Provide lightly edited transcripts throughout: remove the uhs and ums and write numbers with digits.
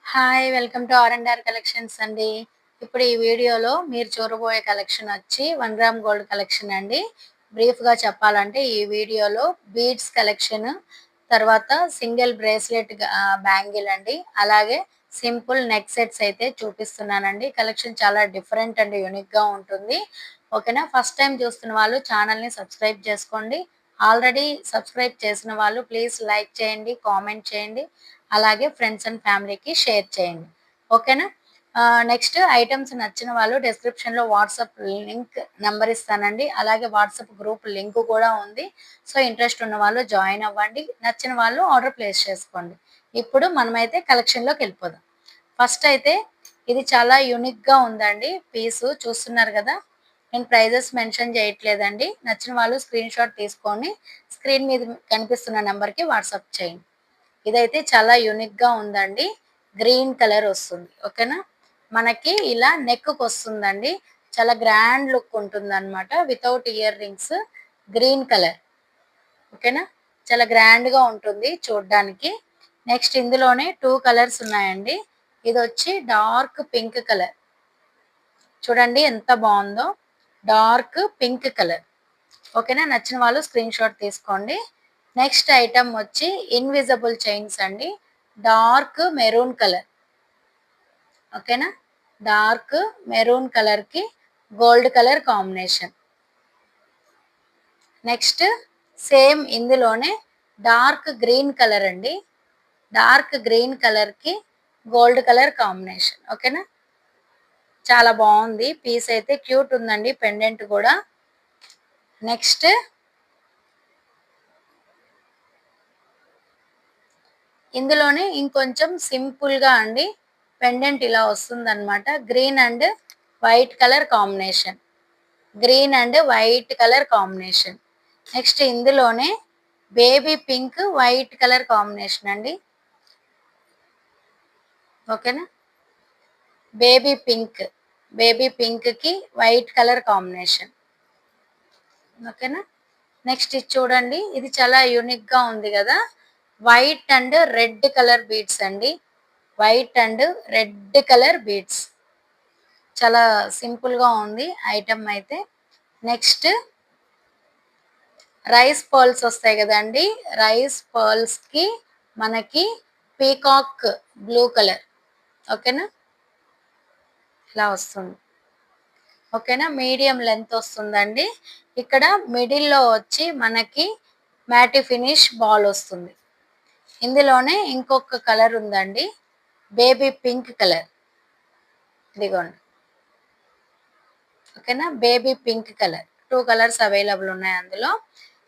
Hi! Welcome to ఆర్&ఆర్ collections అండి. ఇప్పుడు ఈ వీడియోలో మీరు చూడబోయే కలెక్షన్ వచ్చి 1 గ్రామ్ గోల్డ్ కలెక్షన్ అండి. బ్రీఫ్‌గా చెప్పాలంటే ఈ వీడియోలో బీడ్స్ కలెక్షన్, తర్వాత సింగిల్ బ్రేస్లెట్ బ్యాంగిల్ అండి. అలాగే సింపుల్ నెక్ సెట్స్ అయితే చూపిస్తున్నానండి. కలెక్షన్ చాలా డిఫరెంట్ అండ్ యూనిక్‌గా ఉంటుంది. ఓకేనా? ఫస్ట్ టైమ్ చూస్తున్న వాళ్ళు ఛానల్‌ని సబ్స్క్రైబ్ చేసుకోండి. ఆల్రెడీ సబ్స్క్రైబ్ చేసిన వాళ్ళు ప్లీజ్ లైక్ చేయండి, కామెంట్ చేయండి. అలాగే ఫ్రెండ్స్ అండ్ ఫ్యామిలీకి షేర్ చేయండి. ఓకేనా? నెక్స్ట్ ఐటెమ్స్ నచ్చిన వాళ్ళు డిస్క్రిప్షన్‌లో వాట్సాప్ లింక్ నంబర్ ఇస్తానండి. అలాగే వాట్సాప్ గ్రూప్ లింక్ కూడా ఉంది. సో, ఇంట్రెస్ట్ ఉన్న వాళ్ళు జాయిన్ అవ్వండి. నచ్చిన వాళ్ళు ఆర్డర్ ప్లేస్ చేసుకోండి. ఇప్పుడు మనమైతే కలెక్షన్‌లోకెళ్ళిపోదాం. ఫస్ట్ అయితే ఇది చాలా యూనిక్‌గా ఉందండి పీసు చూస్తున్నారు గదా! నేను ప్రైజెస్ మెన్షన్ చేయట్లేదండి. నచ్చిన వాళ్ళు స్క్రీన్‌షాట్ తీసుకొని స్క్రీన్ మీద కనిపిస్తున్న నంబర్‌కి వాట్సాప్ చేయండి. ఇదైతే చాలా యూనిక్‌గా ఉందండి. గ్రీన్ కలర్ వస్తుంది. ఓకేనా? మనకి ఇలా నెక్‌కొస్తుందండి. చాలా గ్రాండ్ లుక్ ఉంటుందన్నమాట. Without ear rings green colour. ఓకేనా? చాలా గ్రాండ్‌గా ఉంటుంది చూడ్డానికి. నెక్స్ట్ ఇందులోనే 2 కలర్స్ ఉన్నాయండి. ఇదొచ్చి డార్క్ పింక్ కలర్. చూడండి ఎంత బావుందో. Dark pink colour. ఓకేనా? నచ్చిన వాళ్ళు స్క్రీన్‌షాట్ తీసుకోండి. నెక్స్ట్ ఐటెమ్ వచ్చి ఇన్విజిబుల్ చైన్స్ అండి. Dark maroon colour. ఓకేనా? డార్క్ మెరూన్ కలర్‌కి gold colour combination. Next same ఇందులోనే డార్క్ గ్రీన్ కలర్ అండి. డార్క్ గ్రీన్ కలర్‌కి గోల్డ్ కలర్ కాంబినేషన్. ఓకేనా? చాలా బావుంది. పీస్ అయితే క్యూట్ ఉందండి పెండెంట్ కూడా. నెక్స్ట్ ఇందులోనే ఇంకొంచెం సింపుల్‌గా అండి పెండెంట్ ఇలా వస్తుందన్నమాట. Green and white colour combination. Green and white colour combination. Next ఇందులోనే baby pink, white colour combination అండి. ఓకేనా? Baby pink. బేబీ పింక్‌కి వైట్ కలర్ కాంబినేషన్. ఓకేనా? నెక్స్ట్ ఇది చూడండి. ఇది చాలా యూనిక్‌గా ఉంది గదా! White and red colour beads అండి. White and red colour beads. చాలా సింపుల్‌గా ఉంది ఐటెమ్ అయితే. నెక్స్ట్ రైస్ పర్ల్స్ వస్తాయి గదండీ! రైస్ పర్ల్స్‌కి మనకి పీకాక్ బ్లూ కలర్. ఓకేనా? ఇలా వస్తుంది. ఓకేనా? మీడియం లెంత్ వస్తుందండి. ఇక్కడ మిడిల్‌లో వచ్చి మనకి మ్యాటి ఫినిష్ బాల్ వస్తుంది. ఇందులోనే ఇంకొక కలర్ ఉందండి. Baby pink colour. ఇదిగోండి. ఓకేనా? Baby pink colour. 2 colours available ఉన్నాయి అందులో.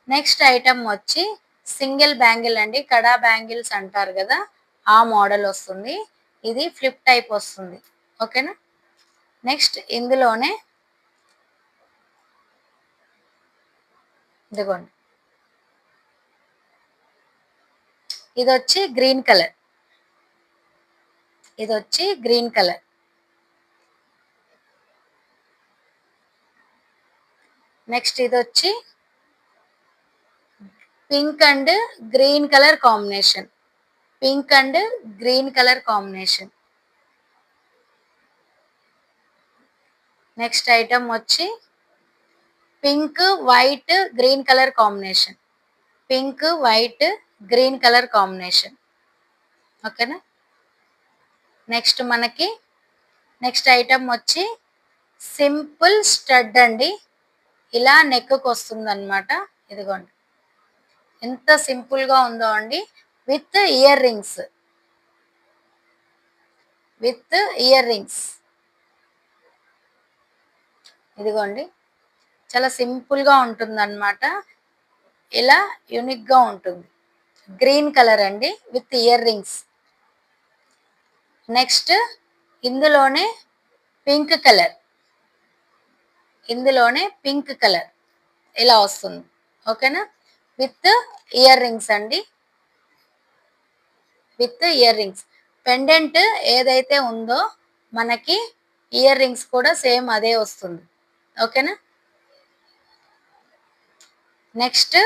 నెక్స్ట్ ఐటెమ్ వచ్చి సింగిల్ బ్యాంగిల్ అండి. కడా బ్యాంగిల్స్ అంటారు గదా! ఆ మోడల్ వస్తుంది. ఇది ఫ్లిప్ టైప్ వస్తుంది. ఓకేనా? నెక్స్ట్ ఇందులోనే ఇదిగోండి. ఇదొచ్చి గ్రీన్ కలర్. ఇదొచ్చి గ్రీన్ కలర్. నెక్స్ట్ ఇదొచ్చి pink and green colour combination. Pink and green colour combination. Next item వచ్చి pink, white, green colour combination. Pink, white, green colour combination. ఓకేనా? నెక్స్ట్ మనకి నెక్స్ట్ ఐటమ్ వచ్చి simple stud అండి. ఇలా నెక్‌కొస్తుందన్నమాట. ఇదిగోండి. ఎంత సింపుల్‌గా ఉందో అండి. With earrings. With earrings. ఇదిగోండి. చాలా సింపుల్‌గా ఉంటుందన్నమాట. ఇలా యూనిక్‌గా ఉంటుంది. గ్రీన్ కలర్ అండి విత్ ఇయర్ రింగ్స్. నెక్స్ట్ ఇందులోనే పింక్ కలర్. ఇందులోనే పింక్ కలర్. ఇలా వస్తుంది. ఓకేనా? విత్ ఇయర్ రింగ్స్ అండి. With ear rings. పెండెంట్ ఏదైతే ఉందో మనకి ఇయర్ రింగ్స్ కూడా సేమ్ అదే వస్తుంది. ఓకేనా? నెక్స్ట్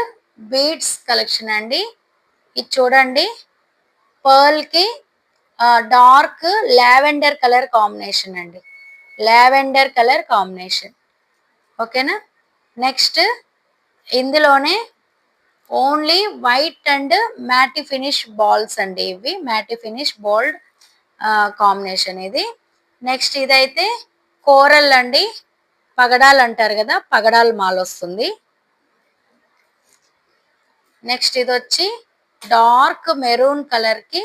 బీడ్స్ కలెక్షన్ అండి. ఇది చూడండి. పర్ల్‌కి డార్క్ లావెండర్ కలర్ కాంబినేషన్ అండి. Lavender colour combination. ఓకేనా. నెక్స్ట్ ఇందులోనే only white and మ్యాటి finish balls అండి. ఇవి మ్యాటి ఫినిష్ బోల్డ్ కాంబినేషన్ ఇది. నెక్స్ట్ ఇదైతే కోరల్ అండి. పగడాలు అంటారు కదా, పగడాల మాల వస్తుంది. నెక్స్ట్ ఇది వచ్చి డార్క్ మెరూన్ కలర్ కి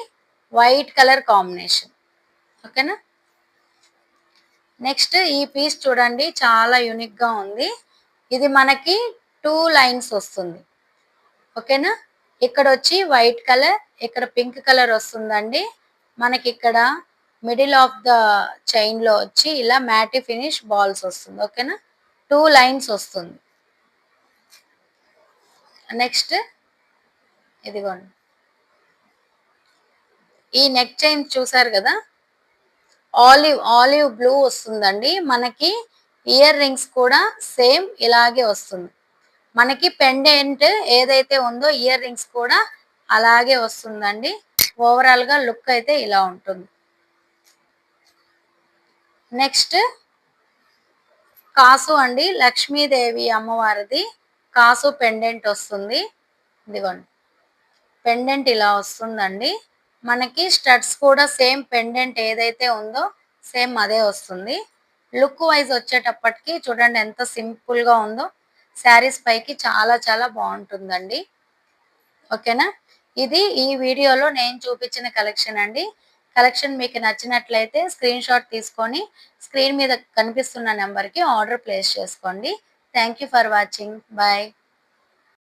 వైట్ కలర్ కాంబినేషన్. ఓకేనా. నెక్స్ట్ ఈ పీస్ చూడండి, చాలా యూనిక్ గా ఉంది. ఇది మనకి 2 లైన్స్ వస్తుంది. ఓకేనా. ఇక్కడ వచ్చి వైట్ కలర్, ఇక్కడ పింక్ కలర్ వస్తుందండి. మనకి ఇక్కడ మిడిల్ ఆఫ్ ద చైన్ లో వచ్చి ఇలా మ్యాటి ఫినిష్ బాల్స్ వస్తుంది. ఓకేనా. 2 లైన్స్ వస్తుంది. నెక్స్ట్ ఇదిగోండి, ఈ నెక్ చైన్ చూసారు కదా, ఆలివ్ బ్లూ వస్తుందండి. మనకి ఇయర్ రింగ్స్ కూడా సేమ్ ఇలాగే వస్తుంది. మనకి పెండెంట్ ఏదైతే ఉందో ఇయర్ రింగ్స్ కూడా అలాగే వస్తుందండి. ఓవరాల్ గా లుక్ అయితే ఇలా ఉంటుంది. నెక్స్ట్ కాసు అండి, లక్ష్మీదేవి అమ్మవారిది కాసు పెండెంట్ వస్తుంది. ఇదిగోండి, పెండెంట్ ఇలా వస్తుందండి. మనకి స్టడ్స్ కూడా సేమ్ పెండెంట్ ఏదైతే ఉందో సేమ్ అదే వస్తుంది. లుక్ వైజ్ వచ్చేటప్పటికి చూడండి ఎంత సింపుల్ గా ఉందో. శారీస్ పైకి చాలా చాలా బాగుంటుందండి. ఓకేనా. ఇది ఈ వీడియోలో నేను చూపించిన కలెక్షన్ అండి. కలెక్షన్ మీకు నచ్చినట్లయితే స్క్రీన్ షాట్ తీసుకొని స్క్రీన్ మీద కనిపిస్తున్న నెంబర్కి ఆర్డర్ ప్లేస్ చేసుకోండి. Thank you for watching. Bye.